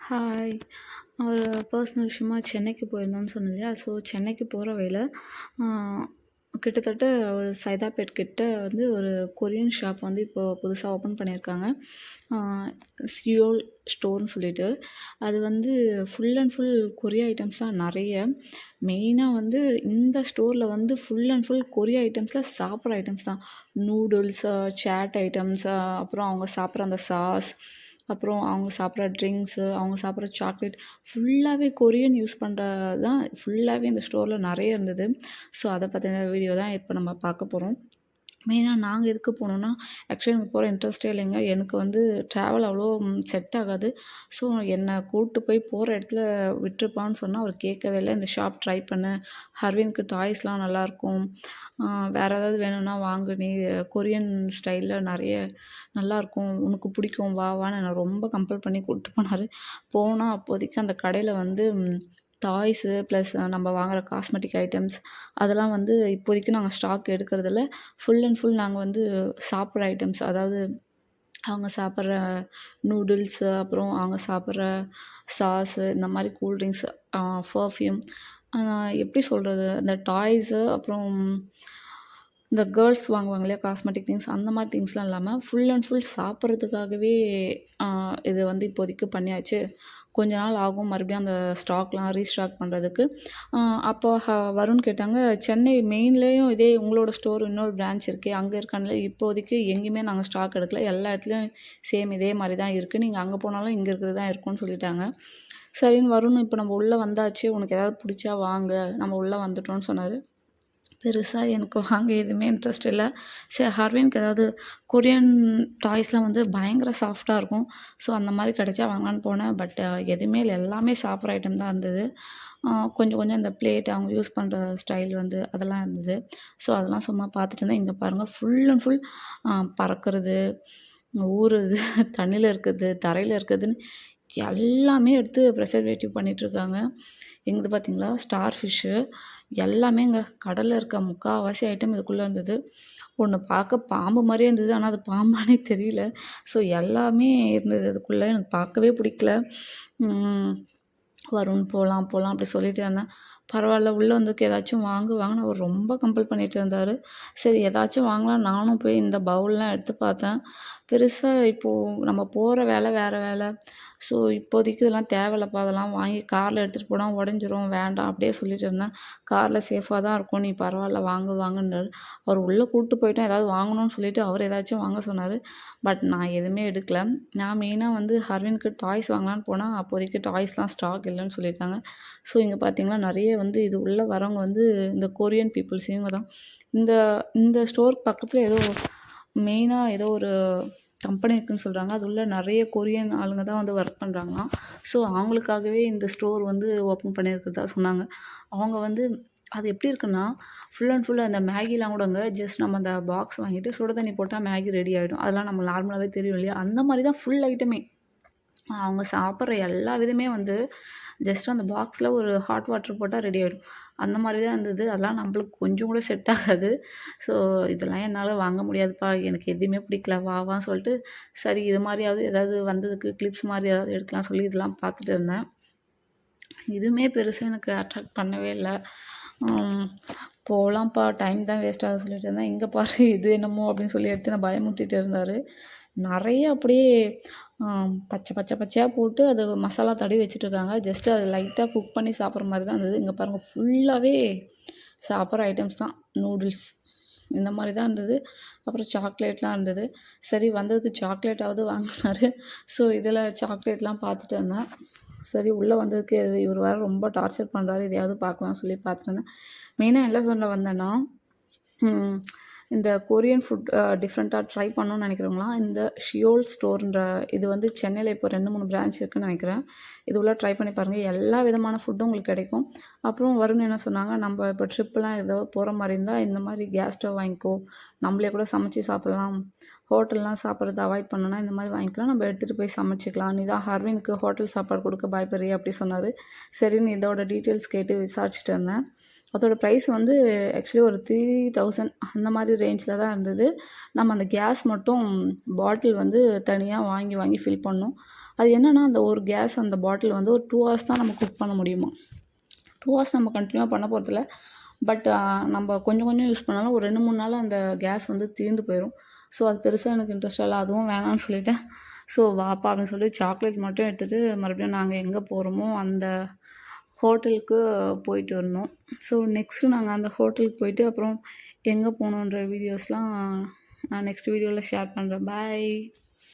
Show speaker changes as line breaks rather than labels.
Hi. ஒரு personal விஷயமா சென்னைக்கு போயிருந்தோம்னு சொன்னேன் இல்லையா? ஸோ சென்னைக்கு போகிற வழியில கிட்டத்தட்ட ஒரு சைதாப்பேட் கிட்ட வந்து ஒரு கொரியன் ஷாப் வந்து இப்போ புதுசாக ஓப்பன் பண்ணியிருக்காங்க. சியோல் ஸ்டோர்னு சொல்லிட்டு. அது வந்து full and full Korea items தான் நிறைய. மெயினாக வந்து இந்த ஸ்டோரில் வந்து ஃபுல் அண்ட் ஃபுல் கொரியா ஐட்டம்ஸில் சாப்பிட்ற ஐட்டம்ஸ் தான். நூடுல்ஸ், சாட் ஐட்டம்ஸ், அப்புறம் அவங்க சாப்பிட்ற அந்த சாஸ், அப்புறம் அவங்க சாப்பிட்ற ட்ரிங்க்ஸு, அவங்க சாப்பிட்ற சாக்லேட் ஃபுல்லாகவே கொரியன் யூஸ் பண்ணுறது தான் ஃபுல்லாகவே இந்த ஸ்டோரில் நிறைய இருந்தது. ஸோ அதை பற்றின வீடியோ தான் இப்போ நம்ம பார்க்க போகிறோம். மெயினாக நாங்கள் எதுக்கு போனோம்னா, ஆக்சுவலி எனக்கு போகிற இன்ட்ரெஸ்ட்டே இல்லைங்க. எனக்கு வந்து ட்ராவல் அவ்வளோ செட் ஆகாது. ஸோ என்னை கூப்பிட்டு போய் போகிற இடத்துல விட்டுருப்பான்னு சொன்னால் அவர் கேட்கவே இல்லை. இந்த ஷாப் ட்ரை பண்ணு, ஹர்வினுக்கு டாய்ஸ்லாம் நல்லாயிருக்கும், வேறு ஏதாவது வேணும்னா வாங்கு, நீ கொரியன் ஸ்டைலில் நிறைய நல்லாயிருக்கும், உனக்கு பிடிக்கும், வா வான்னு என்னை ரொம்ப கம்பல் பண்ணி கூப்பிட்டு போனார். போனால் அப்போதைக்கு அந்த கடையில் வந்து டாய்ஸு ப்ளஸ் நம்ம வாங்குகிற காஸ்மெட்டிக் ஐட்டம்ஸ் அதெல்லாம் வந்து இப்போதைக்கு நாங்கள் ஸ்டாக் எடுக்கிறதில்ல. ஃபுல் அண்ட் ஃபுல் நாங்கள் வந்து சாப்பிட்ற ஐட்டம்ஸ், அதாவது அவங்க சாப்பிட்ற நூடுல்ஸு, அப்புறம் அவங்க சாப்பிட்ற சாஸு, இந்த மாதிரி கூல்ட்ரிங்க்ஸ், பர்ஃப்யூம், எப்படி சொல்கிறது, இந்த டாய்ஸு, அப்புறம் இந்த கேர்ள்ஸ் வாங்குவாங்க இல்லையா காஸ்மெட்டிக் திங்ஸ், அந்த மாதிரி திங்ஸ்லாம் இல்லாமல் ஃபுல் அண்ட் ஃபுல் சாப்பிட்றதுக்காகவே இது வந்து இப்போதைக்கு பண்ணியாச்சு. கொஞ்ச நாள் ஆகும் மறுபடியும் அந்த ஸ்டாக்லாம் ரீஸ்டாக் பண்ணுறதுக்கு. அப்போ வருண் கேட்டாங்க, சென்னை மெயின்லேயும் இதே உங்களோட ஸ்டோர் இன்னொரு பிரான்ச் இருக்கே, அங்கே இருக்கானுல? இப்போதைக்கு எங்கேயுமே நாங்கள் ஸ்டாக் எடுக்கல, எல்லா இடத்துலையும் சேம் இதே மாதிரி தான் இருக்குது, நீங்கள் அங்கே போனாலும் இங்கே இருக்கிறது தான் இருக்கும்னு சொல்லிட்டாங்க. சரின்னு வருண், இப்போ நம்ம உள்ளே வந்தாச்சு, உனக்கு ஏதாவது பிடிச்சா வாங்க, நம்ம உள்ளே வந்துட்டோம்னு சொன்னார். பெருசாக எனக்கு வாங்க எதுவுமே இன்ட்ரெஸ்ட் இல்லை. சரி, ஹர்வினுக்கு ஏதாவது கொரியன் டாய்ஸ்லாம் வந்து பயங்கர சாஃப்டாக இருக்கும். ஸோ அந்த மாதிரி கிடைச்சா வாங்கலான்னு போனேன். பட் எதுவுமே இல்லை, எல்லாமே சாப்பிட்ற ஐட்டம் தான் இருந்தது. கொஞ்சம் கொஞ்சம் இந்த பிளேட் அவங்க யூஸ் பண்ணுற ஸ்டைல் வந்து அதெல்லாம் இருந்தது. ஸோ அதெல்லாம் சும்மா பார்த்துட்டு இருந்தேன். இங்கே பாருங்கள், ஃபுல் அண்ட் ஃபுல் பறக்கிறது, ஊறுறது, தண்ணியில் இருக்கிறது, தரையில் இருக்கிறதுன்னு எல்லாமே எடுத்து ப்ரிசர்வேட்டிவ் பண்ணிகிட்ருக்காங்க. எங்களுது பார்த்திங்களா ஸ்டார் ஃபிஷ்ஷு எல்லாமேங்க. கடலில் இருக்க முக்கால்வாசி ஐட்டம் இதுக்குள்ளே இருந்தது. ஒன்று பார்க்க பாம்பு மாதிரியே இருந்தது, ஆனால் அது பாம்பானே தெரியல. ஸோ எல்லாமே இருந்தது அதுக்குள்ளே. எனக்கு பார்க்கவே பிடிக்கல. வருண் போகலாம் போகலாம் அப்படி சொல்லிகிட்டே இருந்தேன். பரவாயில்ல, உள்ளே வந்ததுக்கு ஏதாச்சும் வாங்குவாங்கன்னு அவர் ரொம்ப கம்பல் பண்ணிகிட்டு இருந்தார். சரி ஏதாச்சும் வாங்கலாம், நானும் போய் இந்த பவுல்லாம் எடுத்து பார்த்தேன். பெருசாக இப்போது நம்ம போகிற வேலை வேறு வேலை. ஸோ இப்போதைக்கு இதெல்லாம் தேவையில்லப்பா, அதெல்லாம் வாங்கி காரில் எடுத்துகிட்டு போனால் உடஞ்சிரும், வேண்டாம் அப்படியே சொல்லிட்டு இருந்தேன். காரில் சேஃபாக தான் இருக்கும், நீ பரவாயில்ல வாங்குன்னாரு. அவர் உள்ளே கூப்பிட்டு போயிட்டேன், ஏதாவது வாங்கணும்னு சொல்லிவிட்டு அவர் ஏதாச்சும் வாங்க சொன்னார். பட் நான் எதுவுமே எடுக்கல. நான் மெயினாக வந்து ஹர்வினுக்கு டாய்ஸ் வாங்கலான்னு போனால் அப்போதைக்கு டாய்ஸ்லாம் ஸ்டாக் இல்லைன்னு சொல்லியிருக்காங்க. ஸோ இங்கே பார்த்தீங்கன்னா நிறைய வந்து இது உள்ளே வரவங்க வந்து இந்த கொரியன் பீப்புள்ஸ் இவங்க தான். இந்த இந்த ஸ்டோருக்கு பக்கத்தில் ஏதோ மெயினாக ஏதோ ஒரு கம்பெனி இருக்குதுன்னு சொல்கிறாங்க. அது உள்ள நிறைய கொரியன் ஆளுங்க தான் வந்து ஒர்க் பண்ணுறாங்களாம். ஸோ அவங்களுக்காகவே இந்த ஸ்டோர் வந்து ஓப்பன் பண்ணியிருக்கிறதா சொன்னாங்க. அவங்க வந்து அது எப்படி இருக்குன்னா, ஃபுல் அண்ட் ஃபுல் அந்த மேகிலாம் கூடங்க ஜஸ்ட் நம்ம அந்த பாக்ஸ் வாங்கிட்டு சுட தண்ணி போட்டால் மேகி ரெடி ஆகிடும். அதெல்லாம் நம்ம நார்மலாகவே தெரியும் இல்லையா? அந்த மாதிரி தான் ஃபுல் ஐட்டமே. அவங்க சாப்பிட்ற எல்லா விதமே வந்து ஜஸ்ட் அந்த பாக்ஸில் ஒரு ஹாட் வாட்டர் போட்டால் ரெடி ஆகிடும். அந்த மாதிரி தான் இருந்தது. அதெல்லாம் நம்மளுக்கு கொஞ்சம் கூட செட் ஆகாது. ஸோ இதெல்லாம் என்னால் வாங்க முடியாதுப்பா, எனக்கு எதுவுமே பிடிக்கல, வான்னு சொல்லிட்டு சரி இது மாதிரியாவது ஏதாவது வந்ததுக்கு கிளிப்ஸ் மாதிரி ஏதாவது எடுக்கலாம் சொல்லி இதெல்லாம் பார்த்துட்டு இருந்தேன். இதுவுமே பெருசாக எனக்கு அட்ராக்ட் பண்ணவே இல்லை. போகலாம்ப்பா, டைம் தான் வேஸ்ட் ஆகுது சொல்லிட்டு இருந்தேன். இங்கே பாரு இது என்னமோ அப்படின்னு சொல்லி எடுத்து நான் பயமுறுத்திட்டு இருந்தார். நிறைய அப்படியே பச்சையாக போட்டு அது மசாலா தடவி வச்சுட்ருக்காங்க. ஜஸ்ட்டு அது லைட்டாக குக் பண்ணி சாப்பிட்ற மாதிரி தான் இருந்தது. இங்கே பாருங்கள், ஃபுல்லாகவே சாப்பிட்ற ஐட்டம்ஸ் தான். நூடுல்ஸ் இந்த மாதிரி தான் இருந்தது. அப்புறம் சாக்லேட்லாம் இருந்தது. சரி வந்ததுக்கு சாக்லேட்டாவது வாங்கினார். ஸோ இதில் சாக்லேட்லாம் பார்த்துட்டு இருந்தேன். சரி உள்ளே வந்ததுக்கு இவர் வேறு ரொம்ப டார்ச்சர் பண்ணுறாரு, இதையாவது பார்க்கலாம்னு சொல்லி பார்த்துட்டு இருந்தேன். மெயினாக என்ன சொல்ல வந்தேன்னா, இந்த கொரியன் ஃபுட் டிஃப்ரெண்ட்டாக ட்ரை பண்ணணும்னு நினைக்கிறவங்களாம் இந்த ஷியோல் ஸ்டோர்ன்ற இது வந்து சென்னையில் இப்போ 2-3 பிரான்ச் இருக்குதுன்னு நினைக்கிறேன். இது உள்ள ட்ரை பண்ணி பாருங்கள், எல்லா விதமான ஃபுட்டும் உங்களுக்கு கிடைக்கும். அப்புறம் வருண் என்ன சொன்னாங்க, நம்ம இப்போ ட்ரிப்லாம் ஏதோ போகிற மாதிரி இருந்தால் இந்த மாதிரி கேஸ் ஸ்டவ் வாங்கிக்கோ, நம்மளே கூட சமைச்சி சாப்பிட்லாம், ஹோட்டல்லாம் சாப்பிட்றது அவாய்ட் பண்ணோன்னா இந்த மாதிரி வாங்கிக்கலாம், நம்ம எடுத்துகிட்டு போய் சமைச்சிக்கலாம், நீ தான் ஹர்வினுக்கு ஹோட்டல் சாப்பாடு கொடுக்க பயப்படுறிய அப்படி சொன்னார். சரின்னு இதோட டீட்டெயில்ஸ் கேட்டு விசாரிச்சுட்டு இருந்தேன். அதோட ப்ரைஸ் வந்து ஆக்சுவலி ஒரு 3000 அந்த மாதிரி ரேஞ்சில் தான் இருந்தது. நம்ம அந்த கேஸ் மட்டும் பாட்டில் வந்து தனியாக வாங்கி ஃபில் பண்ணோம். அது என்னென்னா அந்த ஒரு கேஸ் அந்த பாட்டில் வந்து ஒரு 2 ஹவர்ஸ் தான் நம்ம குக் பண்ண முடியுமா. 2 ஹவர்ஸ் நம்ம கண்டினியூவாக பண்ண போகிறதில்ல. பட் நம்ம கொஞ்சம் கொஞ்சம் யூஸ் பண்ணாலும் ஒரு 2, 3 நாள் அந்த கேஸ் வந்து தீர்ந்து போயிடும். ஸோ அது பெருசாக எனக்கு இன்ட்ரெஸ்ட் இல்லை, அதுவும் வேணான்னு சொல்லிட்டேன். ஸோ வாப்பா அப்படின்னு சொல்லி சாக்லேட் மட்டும் எடுத்துகிட்டு மறுபடியும் நாங்கள் எங்கே போகிறோமோ அந்த ஹோட்டலுக்கு போயிட்டு வரணும். ஸோ நெக்ஸ்ட்டு நாங்கள் அந்த ஹோட்டலுக்கு போயிட்டு அப்புறம் எங்கே போகணுன்ற வீடியோஸ்லாம் நான் நெக்ஸ்ட் வீடியோவில் ஷேர் பண்ணுறேன். பாய்.